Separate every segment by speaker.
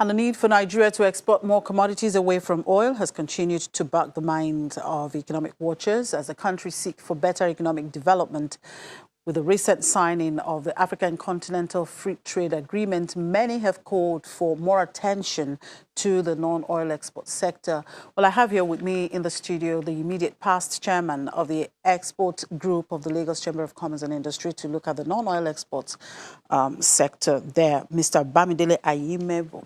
Speaker 1: And the need for Nigeria to export more commodities away from oil has continued to bug the minds of economic watchers as the country seeks for better economic development. With the recent signing of the African Continental Free Trade Agreement, many have called for more attention to the non-oil export sector. Well, I have here with me in the studio the immediate past chairman of the export group of the Lagos Chamber of Commerce and Industry to look at the non-oil exports sector there, Mr. Bamidele Ayimebo.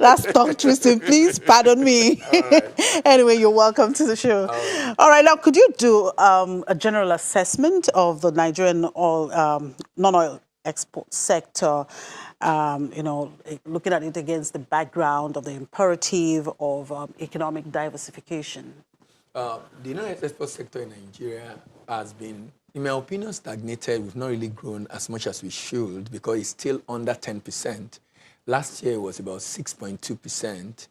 Speaker 1: That's tongue twisting. Please pardon me. Right. Anyway, you're welcome to the show. All right. Now, could you do a general assessment of the Nigerian oil, non-oil export sector, looking at it against the background of the imperative of economic diversification?
Speaker 2: The non-oil export sector in Nigeria has been, in my opinion, stagnated. We've not really grown as much as we should because it's still under 10%. Last year, it was about 6.2%.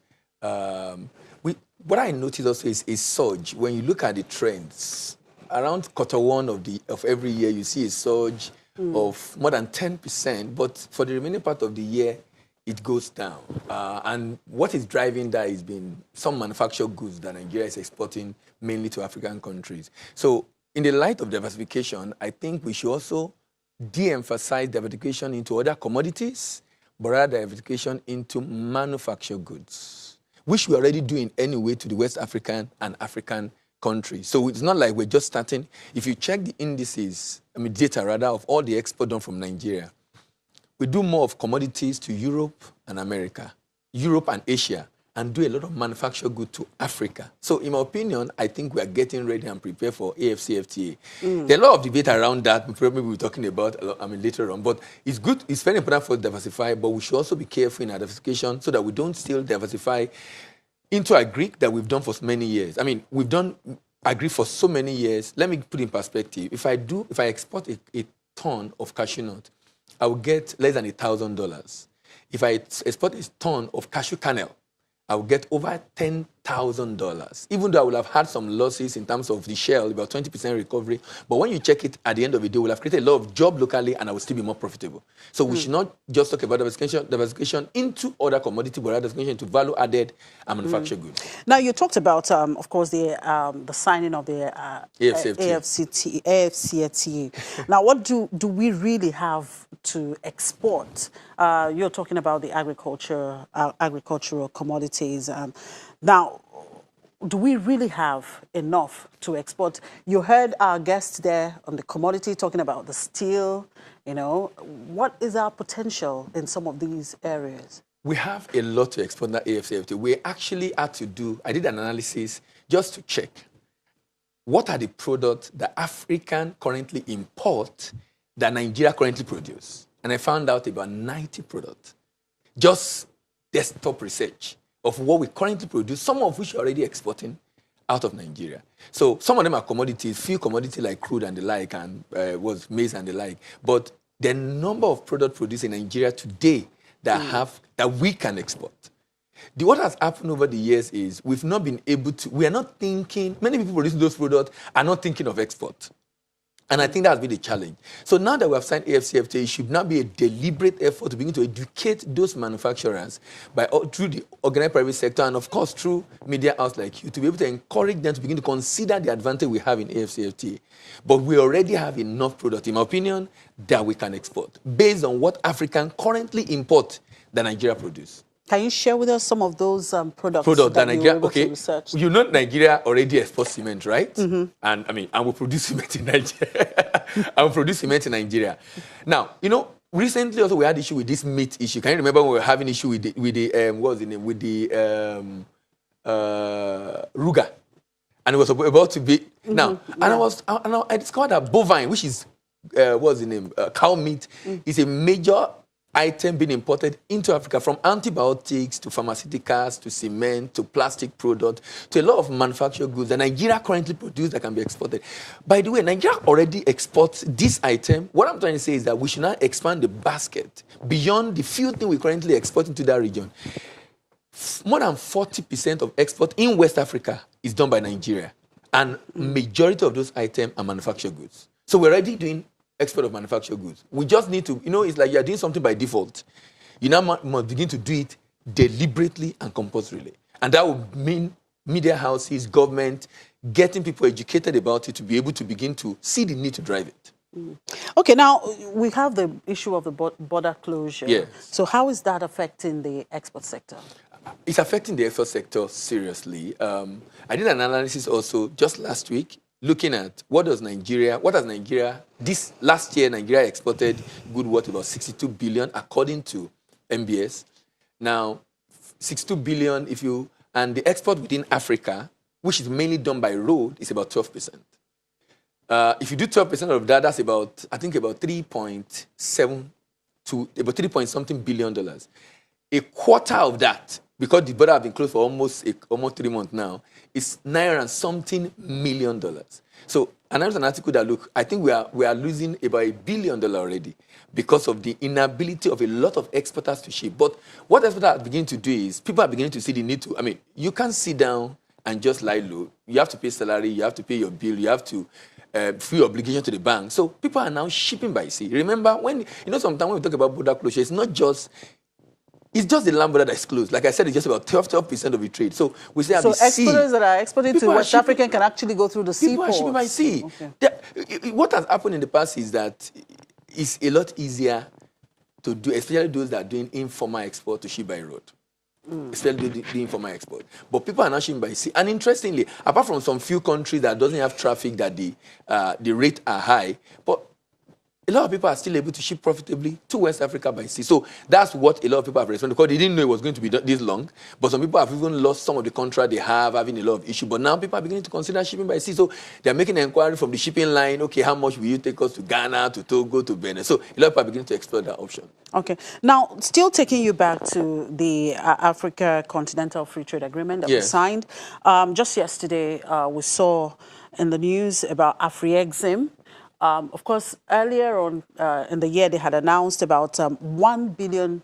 Speaker 2: What I noticed also is surge. When you look at the trends, around Q1 of every year, you see a surge of more than 10%. But for the remaining part of the year, it goes down. And what is driving that has been some manufactured goods that Nigeria is exporting mainly to African countries. So in the light of diversification, I think we should also de-emphasize diversification into other commodities, but rather diversification into manufactured goods, which we're already doing anyway to the West African and African countries. So it's not like we're just starting. If you check the indices, data rather, of all the export done from Nigeria, we do more of commodities to Europe and America, Europe and Asia, and do a lot of manufactured goods to Africa. So in my opinion, I think we are getting ready and prepared for AFCFTA. There are a lot of debate around that, probably we'll be talking about later on, but it's good, it's very important for us to diversify, but we should also be careful in our diversification so that we don't still diversify into agri that we've done for many years. We've done agri for so many years. Let me put it in perspective. If I export a ton of cashew nut, I will get less than $1,000. If I export a ton of cashew kernel, I will get over $10,000, even though I will have had some losses in terms of the shell, about 20% recovery. But when you check it at the end of the day, we'll have created a lot of jobs locally and I will still be more profitable. So we should not just talk about diversification into other commodities, but diversification into value-added and manufactured goods.
Speaker 1: Now, you talked about, of course, the signing of the AFCFTA. Now, what do we really have to export? You're talking about the agricultural commodities. Now, do we really have enough to export? You heard our guest there on the commodity talking about the steel. What is our potential in some of these areas?
Speaker 2: We have a lot to export in that AFCFTA. We actually had to I did an analysis just to check what are the products that African currently import that Nigeria currently produce. And I found out about 90 products. Just desktop research of what we currently produce, some of which are already exporting out of Nigeria. So some of them are commodities, few commodities like crude and the like, and was maize and the like. But the number of products produced in Nigeria today that we can export. What has happened over the years is we've not been able to, we are not thinking, many people producing those products are not thinking of export. And I think that has been the challenge. So now that we have signed AFCFTA, it should now be a deliberate effort to begin to educate those manufacturers through the organized private sector and, of course, through media outlets like you to be able to encourage them to begin to consider the advantage we have in AFCFTA. But we already have enough product, in my opinion, that we can export based on what African currently import that Nigeria produce.
Speaker 1: Can you share with us some of those products that Nigeria, you were able to research?
Speaker 2: You know Nigeria already exports cement, right? And we produce cement in Nigeria. Now, recently also we had issue with this meat issue. Can you remember when we were having issue with the Ruga? And it was about to be now. And I discovered that bovine, which is cow meat, is a major item being imported into Africa, from antibiotics to pharmaceuticals to cement to plastic products to a lot of manufactured goods that Nigeria currently produces that can be exported. By the way, Nigeria already exports this item. What I'm trying to say is that we should not expand the basket beyond the few things we currently export into that region. More than 40% of export in West Africa is done by Nigeria, and majority of those items are manufactured goods. So we're already doing export of manufactured goods. We just need to, it's like you're doing something by default. You now must begin to do it deliberately and compulsorily. And that would mean media houses, government, getting people educated about it to be able to begin to see the need to drive it.
Speaker 1: Okay, now we have the issue of the border closure.
Speaker 2: Yes.
Speaker 1: So how is that affecting the export sector?
Speaker 2: It's affecting the export sector seriously. I did an analysis also just last week looking at this last year, Nigeria exported good worth about 62 billion according to MBS. Now, 62 billion, and the export within Africa, which is mainly done by road, is about 12%. If you do 12% of that, that's about 3.7 to about 3-point-something billion dollars. A quarter of that, because the border have been closed for almost 3 months now, is $9-something million. So, and there's an article that I think we are losing about $1 billion already because of the inability of a lot of exporters to ship. But what exporters are beginning to do is people are beginning to see the need to. You can't sit down and just lie low. You have to pay salary. You have to pay your bill. You have to free obligation to the bank. So people are now shipping by sea. Remember, sometimes when we talk about border closure, it's just the land border that is closed. Like I said, it's just about 12% of the trade. So we say
Speaker 1: exporters that are exporting to West Africa can actually go through the seaports.
Speaker 2: People are shipping by sea. Okay. What has happened in the past is that it's a lot easier to do, especially those that are doing informal export, to ship by road. Especially the informal export. But people are now shipping by sea. And interestingly, apart from some few countries that doesn't have traffic, that the rates are high, but a lot of people are still able to ship profitably to West Africa by sea. So that's what a lot of people have responded, because they didn't know it was going to be this long. But some people have even lost some of the contract they have, having a lot of issues. But now people are beginning to consider shipping by sea. So they're making an inquiry from the shipping line. Okay, how much will you take us to Ghana, to Togo, to Benin? So a lot of people are beginning to explore that option.
Speaker 1: Okay. Now, still taking you back to the Africa Continental Free Trade Agreement that was signed. Just yesterday, we saw in the news about AfriExim. Of course, earlier on in the year, they had announced about $1 billion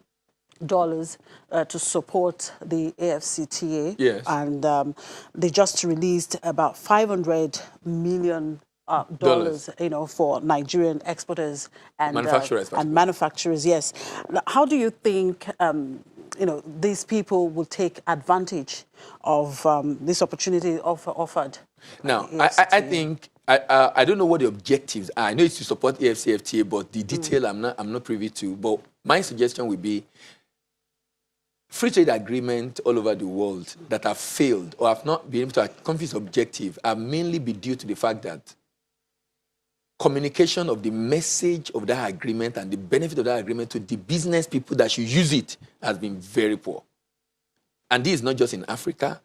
Speaker 1: to support the AFCTA.
Speaker 2: Yes.
Speaker 1: And they just released about $500 million for Nigerian exporters and manufacturers. Yes. How do you think these people will take advantage of this opportunity offered?
Speaker 2: Now, I think I don't know what the objectives are. I know it's to support AFCFTA, but the detail I'm not privy to. But my suggestion would be free trade agreements all over the world that have failed or have not been able to accomplish objective are mainly be due to the fact that communication of the message of that agreement and the benefit of that agreement to the business people that should use it has been very poor. And this is not just in Africa.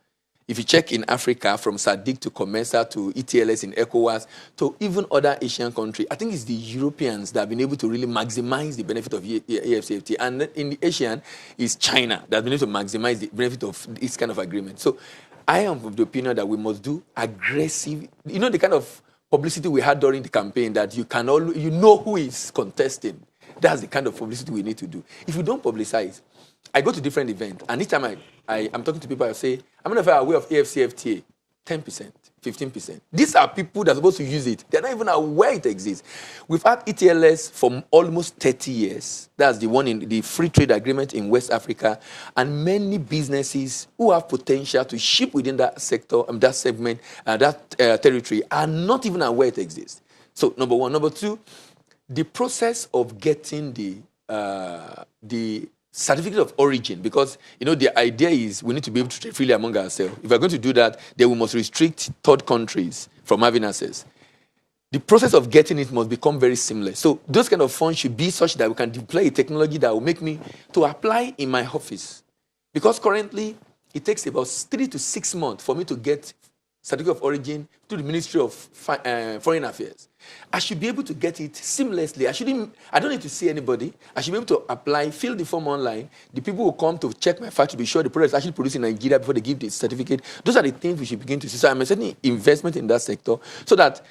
Speaker 2: If you check in Africa, from SADC to COMESA to ETLS in ECOWAS to even other Asian countries, I think it's the Europeans that have been able to really maximize the benefit of AFCFTA. And in the Asian, it's China that has been able to maximize the benefit of this kind of agreement. So I am of the opinion that we must do aggressive, the kind of publicity we had during the campaign that you know who is contesting. That's the kind of publicity we need to do. If we don't publicize, I go to different events, and each time I'm talking to people, I say, I'm not aware of AFCFTA, 10%, 15%. These are people that are supposed to use it. They're not even aware it exists. We've had ETLS for almost 30 years. That's the one in the free trade agreement in West Africa. And many businesses who have potential to ship within that sector, that segment, that territory, are not even aware it exists. So, number one. Number two, the process of getting the certificate of origin, because the idea is we need to be able to trade freely among ourselves. If we're going to do that, then we must restrict third countries from having access. The process of getting it must become very seamless. So those kind of funds should be such that we can deploy a technology that will make me to apply in my office. Because currently, it takes about 3 to 6 months for me to get certificate of origin to the Ministry of Foreign Affairs. I should be able to get it seamlessly. I don't need to see anybody. I should be able to apply, fill the form online. The people will come to check my factory to be sure the product is actually produced in Nigeria before they give the certificate. Those are the things we should begin to see. So I'm setting investment in that sector so that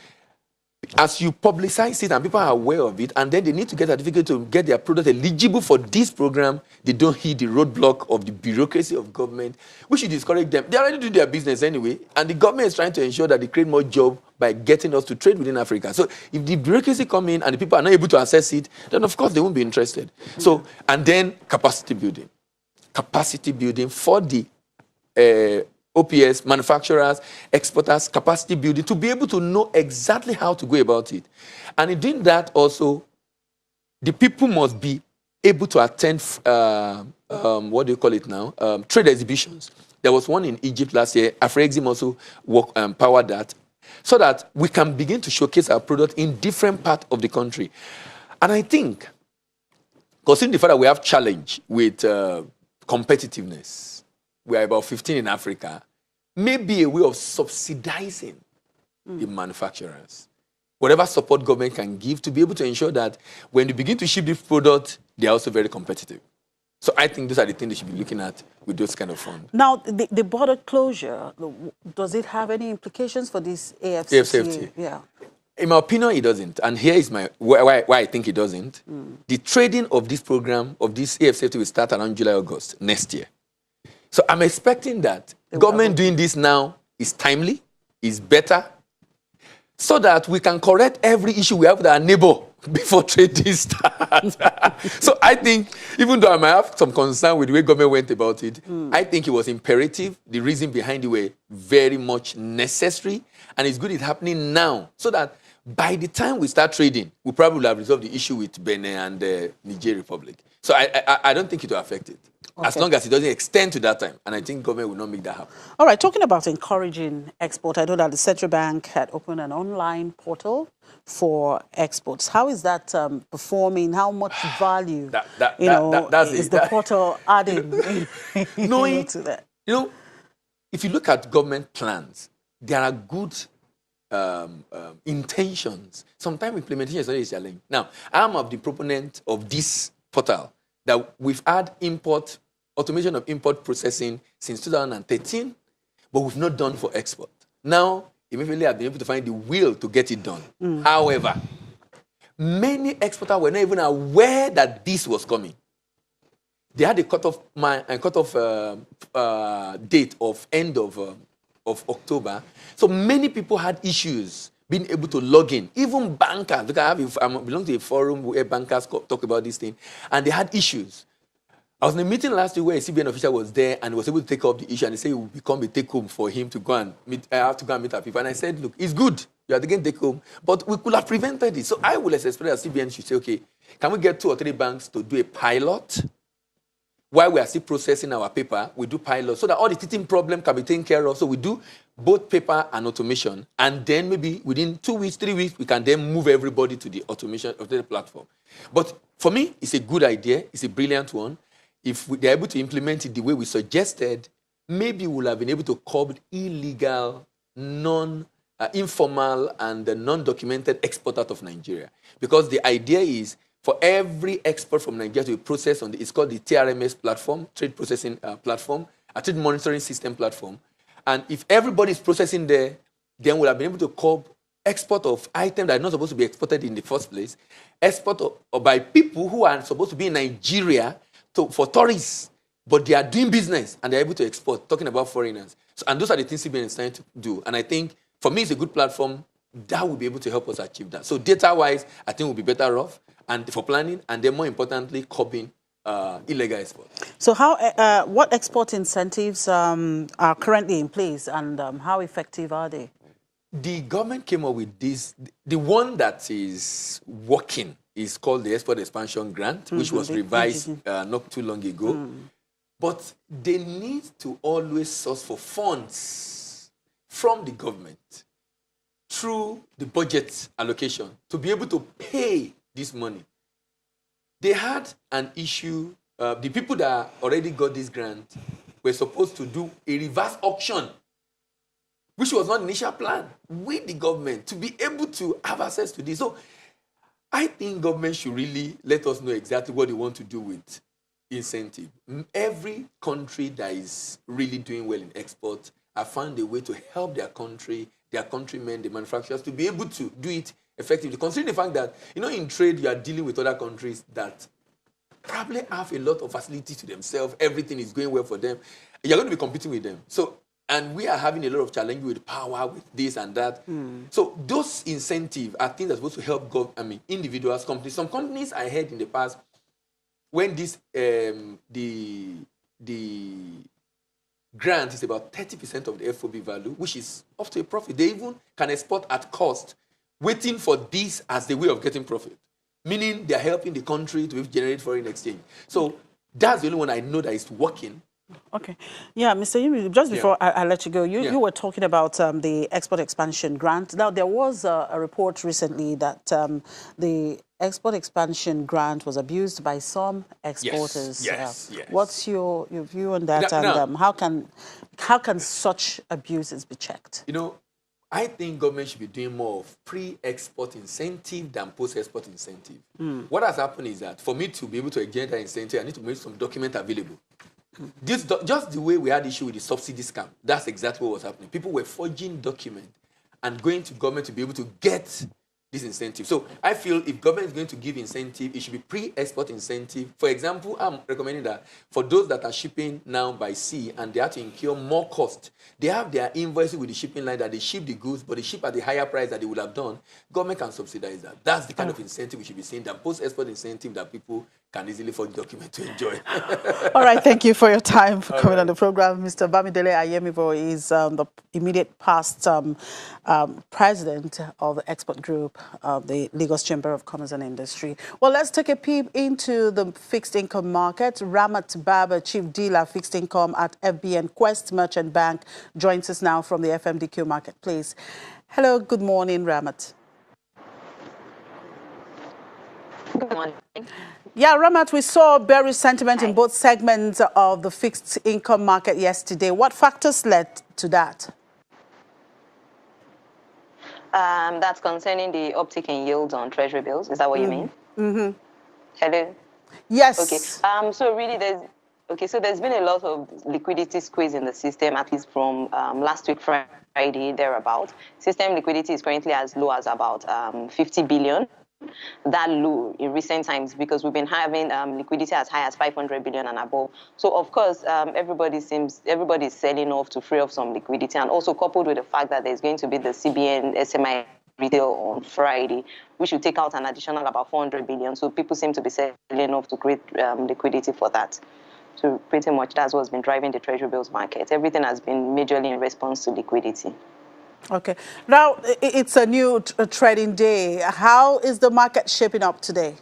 Speaker 2: as you publicize it and people are aware of it, and then they need to get a certificate to get their product eligible for this program, they don't hit the roadblock of the bureaucracy of government. We should discourage them. They already do their business anyway, and the government is trying to ensure that they create more jobs by getting us to trade within Africa. So if the bureaucracy come in and the people are not able to access it, then of course they won't be interested. So, and then capacity building. Capacity building for the OPS, manufacturers, exporters, capacity building, to be able to know exactly how to go about it. And in doing that also, the people must be able to attend, what do you call it now? Trade exhibitions. There was one in Egypt last year. Afrexim also powered that, so that we can begin to showcase our product in different parts of the country. And I think, considering the fact that we have challenge with competitiveness, we are about 15 in Africa, maybe a way of subsidizing the manufacturers. Whatever support government can give to be able to ensure that when they begin to ship this product, they are also very competitive. So I think those are the things they should be looking at with those kind of funds.
Speaker 1: Now, the border closure, does it have any implications for this AFCFTA? Yeah.
Speaker 2: In my opinion, it doesn't. And here is why I think it doesn't. The trading of this program, of this AFCFTA, will start around July, August next year. So I'm expecting that government doing this now is timely, is better, so that we can correct every issue we have with our neighbor before trading starts. So I think, even though I might have some concern with the way government went about it, I think it was imperative. The reason behind it were very much necessary, and it's good it's happening now, so that by the time we start trading, we probably will have resolved the issue with Benin and the Niger Republic. So I don't think it will affect it. Okay. As long as it doesn't extend to that time. And I think government will not make that happen.
Speaker 1: All right, talking about encouraging export, I know that the Central Bank had opened an online portal for exports. How is that performing? How much value is the portal adding to that?
Speaker 2: You know, if you look at government plans, there are good intentions. Sometimes implementation is not a challenge. Now, I'm of the proponent of this portal that we've had automation of import processing since 2013, but we've not done for export. Now, immediately I've been able to find the will to get it done. However, many exporters were not even aware that this was coming. They had a cutoff date of end of October. So many people had issues being able to log in. Even bankers, look, I belong to a forum where bankers talk about this thing, and they had issues. I was in a meeting last week where a CBN official was there and was able to take up the issue, and they said it will become a take-home for him to go and meet. I have to go and meet our people. And I said, look, it's good. You are taking take-home, but we could have prevented it. So I will expect that CBN should say, okay, can we get 2 or 3 banks to do a pilot? While we are still processing our paper, we do pilot so that all the teething problem can be taken care of. So we do both paper and automation. And then maybe within 2 weeks, 3 weeks, we can then move everybody to the automation of the platform. But for me, it's a good idea. It's a brilliant one. If they're able to implement it the way we suggested, maybe we'll have been able to curb illegal, informal, and non-documented export out of Nigeria. Because the idea is for every export from Nigeria to be processed on it's called the TRMS platform, trade processing platform, a trade monitoring system platform. And if everybody is processing there, then we'll have been able to curb export of items that are not supposed to be exported in the first place, export or by people who are supposed to be in Nigeria for tourists, but they are doing business and they're able to export, talking about foreigners. So, and those are the things CBN is trying to do. And I think, for me, it's a good platform that will be able to help us achieve that. So data-wise, I think we'll be better off and for planning, and then more importantly, curbing illegal export. So
Speaker 1: what export incentives are currently in place, and how effective are they?
Speaker 2: The government came up with this. The one that is working is called the Export Expansion Grant, which was revised not too long ago. But they need to always source for funds from the government through the budget allocation to be able to pay this money. They had an issue. The people that already got this grant were supposed to do a reverse auction, which was not the initial plan, with the government to be able to have access to this. So I think government should really let us know exactly what they want to do with incentive. Every country that is really doing well in export have found a way to help their country, their countrymen, the manufacturers, to be able to do it effectively, considering the fact that, in trade, you are dealing with other countries that probably have a lot of facilities to themselves. Everything is going well for them. You're going to be competing with them. So, and we are having a lot of challenges with power, with this and that. So those incentives are things that are supposed to help individuals, companies. Some companies I heard in the past, when this the grant is about 30% of the FOB value, which is up to a profit. They even can export at cost, waiting for this as the way of getting profit. Meaning they're helping the country to generate foreign exchange. So that's the only one I know that is working.
Speaker 1: Okay. Yeah, Mr. Yuri, just before I let you go, you were talking about the export expansion grant. Now, there was a report recently that the export expansion grant was abused by some exporters.
Speaker 2: Yes.
Speaker 1: What's your view on that, and how can such abuses be checked?
Speaker 2: I think government should be doing more of pre-export incentive than post-export incentive. What has happened is that for me to be able to generate that incentive, I need to make some document available. Just the way we had issue with the subsidy scam, that's exactly what was happening. People were forging documents and going to government to be able to get this incentive. So I feel if government is going to give incentive, it should be pre-export incentive. For example, I'm recommending that for those that are shipping now by sea and they have to incur more cost, they have their invoices with the shipping line that they ship the goods, but they ship at the higher price that they would have done. Government can subsidize that. That's the kind of incentive we should be seeing, than post-export incentive that people can easily forge document to enjoy.
Speaker 1: All right, thank you for your time for coming on the program. Mr. Bamidele Ayemibo is the immediate past president of the Export Group of the Lagos Chamber of Commerce and Industry. Well, let's take a peep into the fixed income market. Ramat Baba, Chief Dealer Fixed Income at FBN Quest Merchant Bank, joins us now from the FMDQ Marketplace. Hello, good morning, Ramat.
Speaker 3: Good morning.
Speaker 1: Yeah, Ramat, we saw bearish sentiment in both segments of the fixed income market yesterday. What factors led to that?
Speaker 3: That's concerning the uptick in yields on treasury bills. Is that what you mean? Mm-hmm. Hello?
Speaker 1: Yes.
Speaker 3: Okay. So really there's been a lot of liquidity squeeze in the system, at least from last week Friday, thereabout. System liquidity is currently as low as about 50 billion. That low in recent times, because we've been having liquidity as high as 500 billion and above. So of course, everybody's selling off to free up some liquidity, and also coupled with the fact that there's going to be the CBN SMI retail on Friday, which will take out an additional about 400 billion. So people seem to be selling off to create liquidity for that. So pretty much that's what's been driving the treasury bills market. Everything has been majorly in response to liquidity.
Speaker 1: Okay. Now, it's a new trading day. How is the market shaping up today?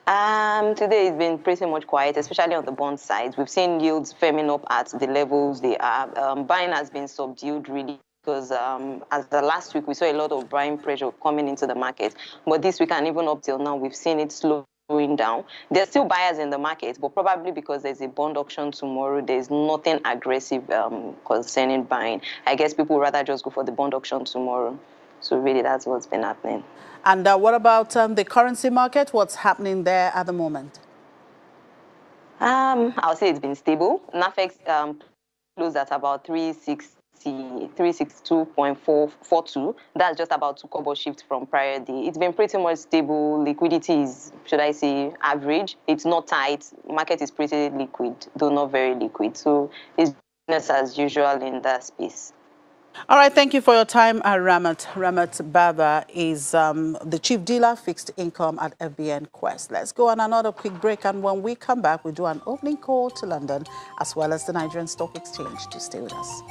Speaker 3: Today it's been pretty much quiet, especially on the bond side. We've seen yields firming up at the levels they are. Buying has been subdued, really, because as the last week, we saw a lot of buying pressure coming into the market. But this week and even up till now, we've seen it slowing down. There's still buyers in the market, but probably because there's a bond auction tomorrow, there's nothing aggressive concerning buying. I guess people would rather just go for the bond auction tomorrow. So really, that's what's been happening.
Speaker 1: And what about the currency market? What's happening there at the moment?
Speaker 3: I'll say it's been stable. NAFEX closed at about 362.442. That's just about 2 kobo shift from prior day. It's been pretty much stable. Liquidity is, should I say, average. It's not tight. Market is pretty liquid, though not very liquid. So it's business as usual in that space.
Speaker 1: All right, thank you for your time, Ramat. Ramat Baba is the Chief Dealer Fixed Income at FBN Quest. Let's go on another quick break, and when we come back, we do an opening call to London as well as the Nigerian Stock Exchange. To stay with us.